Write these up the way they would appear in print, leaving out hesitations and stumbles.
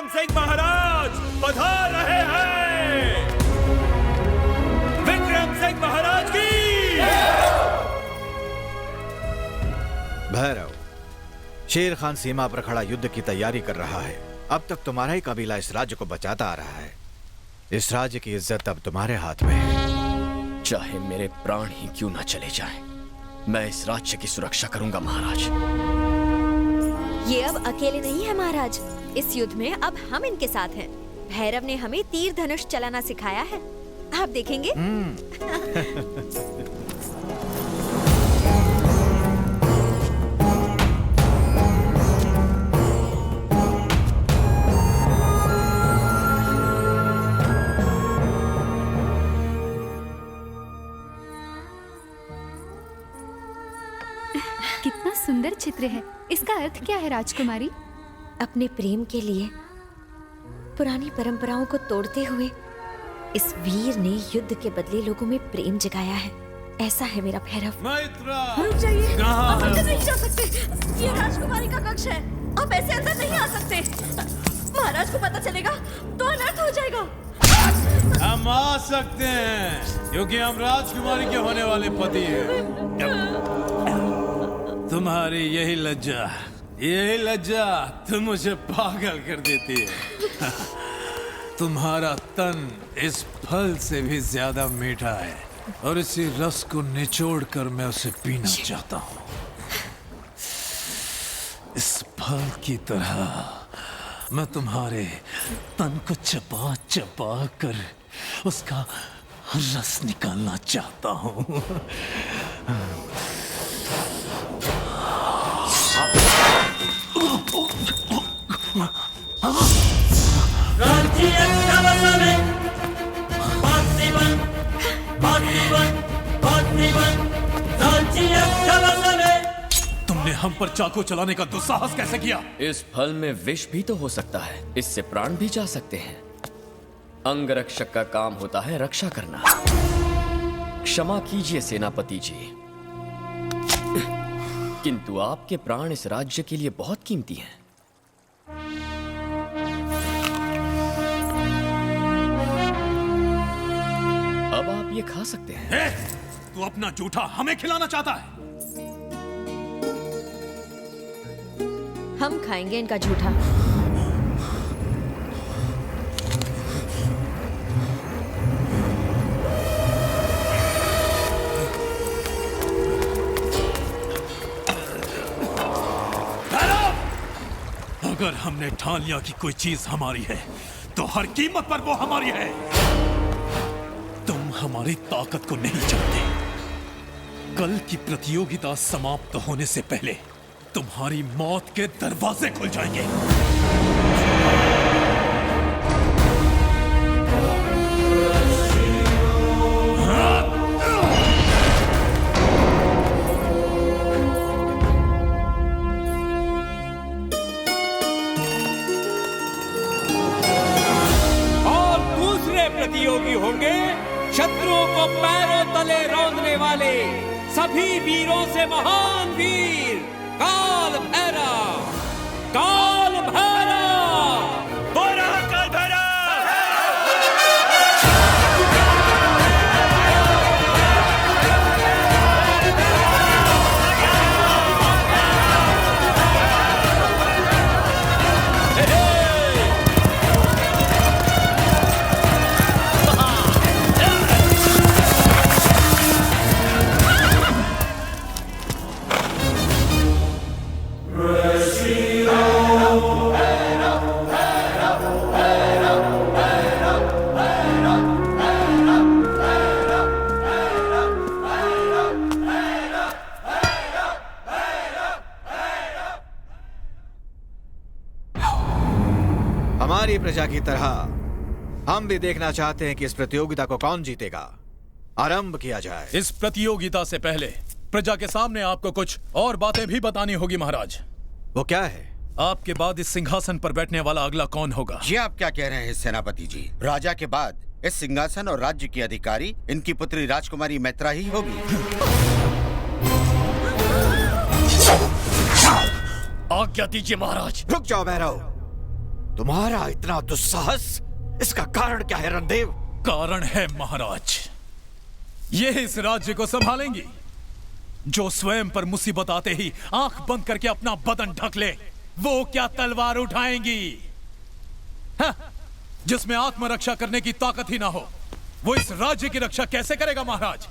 विक्रम सिंह महाराज पधार रहे हैं। विक्रम सिंह महाराज की। भैरव, शेर खान सीमा पर खड़ा युद्ध की तैयारी कर रहा है। अब तक तुम्हारा ही कबीला इस राज्य को बचाता आ रहा है। इस राज्य की इज्जत अब तुम्हारे हाथ में है। चाहे मेरे प्राण ही क्यों ना चले जाएं, मैं इस राज्य की सुरक्षा करूंगा महाराज। ये अब अकेले नहीं है महाराज, इस युद्ध में अब हम इनके साथ हैं। भैरव ने हमें तीर धनुष चलाना सिखाया है, आप देखेंगे। कितना सुंदर चित्र है। इसका अर्थ क्या है राजकुमारी? अपने प्रेम के लिए पुरानी परंपराओं को तोड़ते हुए इस वीर ने युद्ध के बदले लोगों में प्रेम जगाया है। ऐसा है मेरा भैरव। रुक जाइए, आप अंदर नहीं जा सकते। ये राजकुमारी का कक्ष है, आप ऐसे अंदर नहीं आ सकते। महाराज को पता चलेगा तो अनर्थ हो जाएगा। हम आ सकते हैं क्योंकि हम राजकुमारी के होने वाले पति हैं। तुम्हारी यही लज्जा तुम मुझे पागल कर देती है। तुम्हारा तन इस फल से भी ज्यादा मीठा है और इसी रस को निचोड़ कर मैं उसे पीना चाहता हूँ। इस फल की तरह मैं तुम्हारे तन को चबा चबा कर उसका रस निकालना चाहता हूँ। तुमने हम पर चाकू चलाने का दुस्साहस कैसे किया? इस फल में विष भी तो हो सकता है, इससे प्राण भी जा सकते हैं। अंगरक्षक का काम होता है रक्षा करना। क्षमा कीजिए सेनापति जी, किंतु आपके प्राण इस राज्य के लिए बहुत कीमती हैं। अब आप ये खा सकते हैं। तू अपना जूठा हमें खिलाना चाहता है? हम खाएंगे इनका झूठा। अगर हमने ठान लिया कि कोई चीज हमारी है तो हर कीमत पर वो हमारी है। तुम हमारी ताकत को नहीं जानते। कल की प्रतियोगिता समाप्त होने से पहले तुम्हारी मौत के दरवाजे खुल जाएंगे। प्रतियोगी होंगे शत्रुओं को पैरों तले रौंदने वाले सभी वीरों से महान वीर काल भैरव। काल भैरव, बोरा काल भैरव। हमारी प्रजा की तरह हम भी देखना चाहते हैं कि इस प्रतियोगिता को कौन जीतेगा। आरंभ किया जाए। इस प्रतियोगिता से पहले प्रजा के सामने आपको कुछ और बातें भी बतानी होगी महाराज। वो क्या है? आपके बाद इस सिंहासन पर बैठने वाला अगला कौन होगा? ये आप क्या कह रहे हैं सेनापति जी? राजा के बाद इस सिंहासन और राज्य की अधिकारी इनकी पुत्री राजकुमारी मैत्रा ही होगी। आज्ञा दीजिए महाराज। रुक जाओ भैरव, तुम्हारा इतना दुस्साहस, इसका कारण क्या है रणदेव? कारण है महाराज, ये इस राज्य को संभालेंगी जो स्वयं पर मुसीबत आते ही आंख बंद करके अपना बदन ढक ले। वो क्या तलवार उठाएंगी? हाँ, जिसमें आत्मरक्षा करने की ताकत ही ना हो, वो इस राज्य की रक्षा कैसे करेगा महाराज?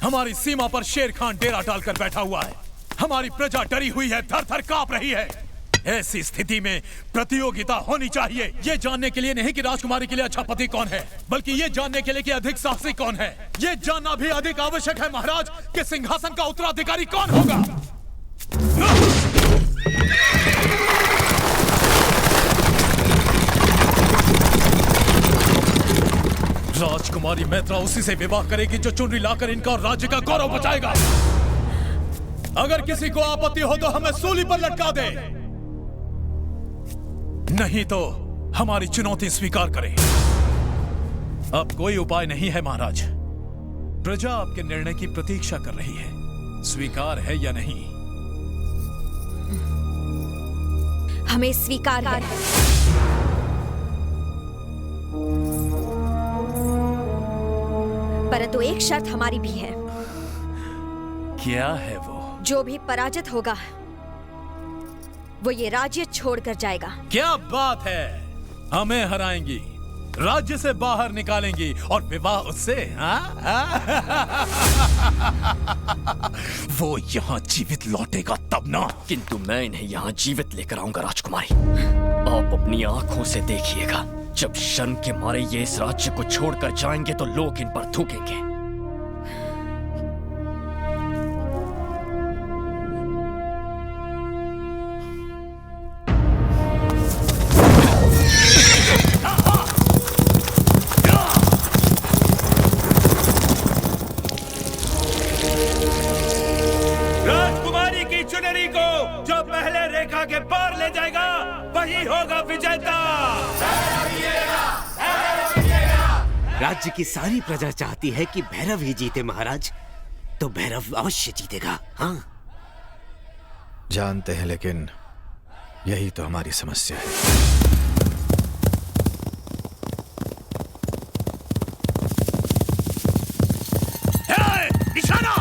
हमारी सीमा पर शेर खान डेरा डालकर बैठा हुआ है, हमारी प्रजा डरी हुई है, थर थर कांप रही है। ऐसी स्थिति में प्रतियोगिता होनी चाहिए, ये जानने के लिए नहीं कि राजकुमारी के लिए अच्छा पति कौन है, बल्कि ये जानने के लिए कि अधिक साहसी कौन है। ये जानना भी अधिक आवश्यक है महाराज कि सिंहासन का उत्तराधिकारी कौन होगा। राजकुमारी मैत्रा उसी से विवाह करेगी जो चुनरी लाकर इनका और राज्य का गौरव बचाएगा। अगर किसी को आपत्ति हो तो हमें सूली पर लटका दे, नहीं तो हमारी चुनौती स्वीकार करें। अब कोई उपाय नहीं है महाराज, प्रजा आपके निर्णय की प्रतीक्षा कर रही है, स्वीकार है या नहीं? हमें स्वीकार है। परंतु एक शर्त हमारी भी है। क्या है वो? जो भी पराजित होगा वो ये राज्य छोड़कर जाएगा। क्या बात है, हमें हराएंगी, राज्य से बाहर निकालेंगी और विवाह उससे? वो यहाँ जीवित लौटेगा तब ना। किंतु मैं इन्हें यहाँ जीवित लेकर आऊंगा राजकुमारी। आप अपनी आंखों से देखिएगा, जब शर्म के मारे ये इस राज्य को छोड़कर जाएंगे तो लोग इन पर थूकेंगे। राजकुमारी की चुनरी को जो पहले रेखा के पार ले जाएगा वही होगा विजेता। राज्य की सारी प्रजा चाहती है कि भैरव ही जीते महाराज, तो भैरव अवश्य जीतेगा। हाँ जानते हैं, लेकिन यही तो हमारी समस्या है। निशाना!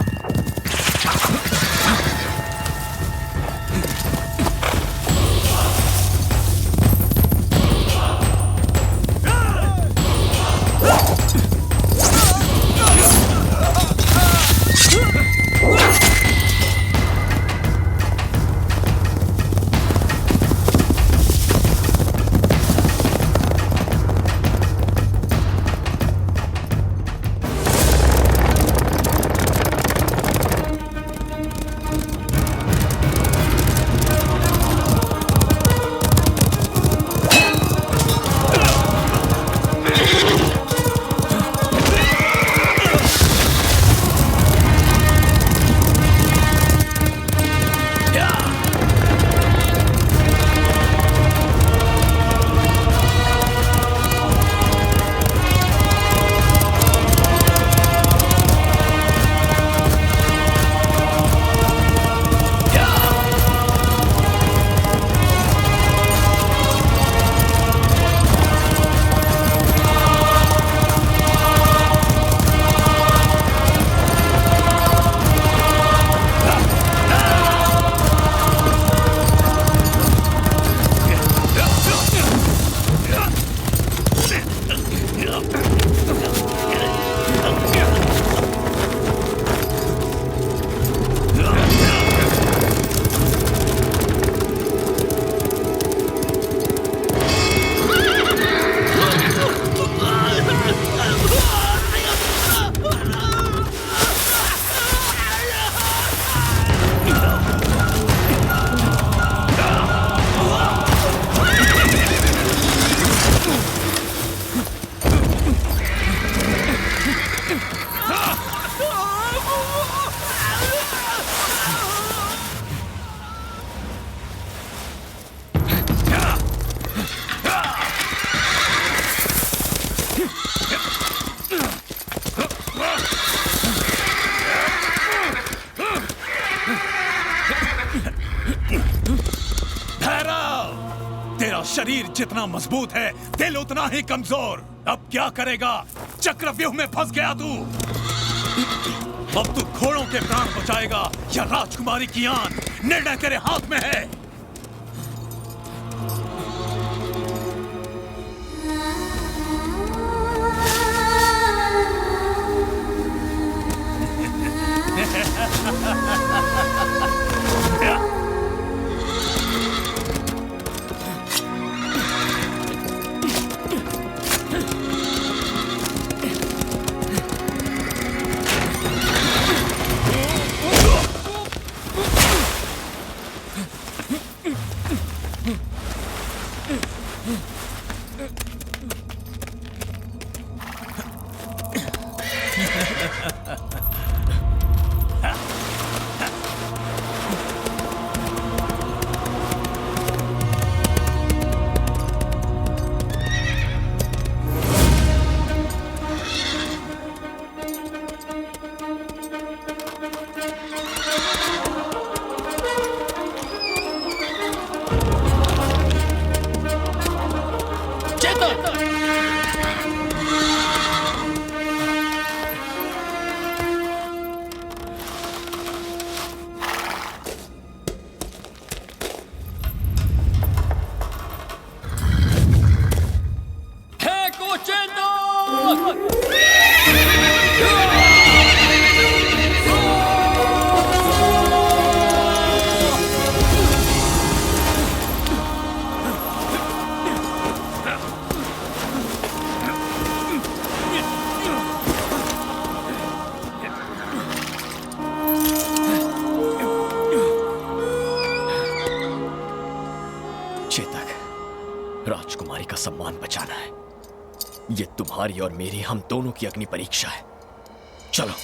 तेरा शरीर जितना मजबूत है, दिल उतना ही कमजोर। अब क्या करेगा? चक्रव्यूह में फंस गया तू। अब तू घोड़ों के प्राण बचाएगा या राजकुमारी की आन? निर्णय तेरे हाथ में है। राजकुमारी का सम्मान बचाना है। ये तुम्हारी और मेरी, हम दोनों की अग्नि परीक्षा है। चलो।